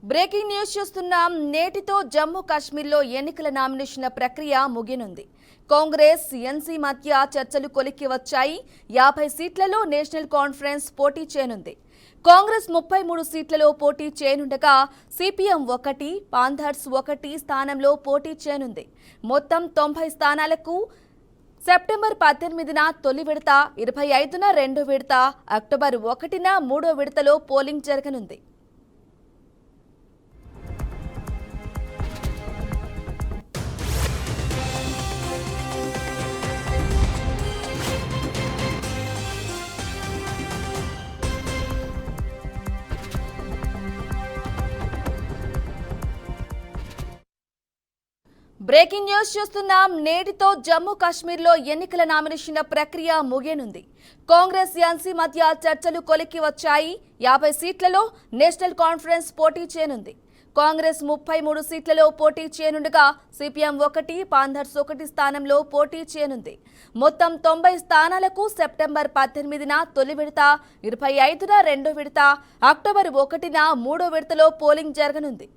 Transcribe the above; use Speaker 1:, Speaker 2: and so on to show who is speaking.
Speaker 1: Breaking news చూస్తున్నాం. నేటితో జమ్మూ కాశ్మీర్లో ఎన్నికల నామినేషన్ల ప్రక్రియ ముగినుంది. కాంగ్రెస్ ఎన్సీ మధ్య చర్చలు కొలిక్కి వచ్చాయి. 50 సీట్లలో నేషనల్ కాన్ఫరెన్స్ పోటీ చేయనుంది. కాంగ్రెస్ 33 సీట్లలో పోటీ చేయనుండగా సిపిఎం 1, పాంథర్స్ 1 స్థానంలో పోటీ చేయనుంది. మొత్తం 90 స్థానాలకు సెప్టెంబర్ 18న తొలి విడత, 25న రెండో విడత, అక్టోబర్ 1న మూడో విడతలో పోలింగ్ జరగనుంది. బ్రేకింగ్ న్యూస్ చూస్తున్నాం. నేటితో జమ్మూ కాశ్మీర్లో ఎన్నికల నామినేషన్ల ప్రక్రియ ముగియనుంది. కాంగ్రెస్ ఎన్సీ మధ్య చర్చలు కొలిక్కి వచ్చాయి. 50 సీట్లలో నేషనల్ కాన్ఫరెన్స్ పోటీ చేయనుంది. కాంగ్రెస్ 33 సీట్లలో పోటీ చేయనుండగా సిపిఎం 1, పాంథర్స్ 1 స్థానంలో పోటీ చేయనుంది. మొత్తం 90 స్థానాలకు సెప్టెంబర్ 18న తొలి విడత, 25న రెండో విడత, అక్టోబర్ 1న మూడో విడతలో పోలింగ్ జరగనుంది.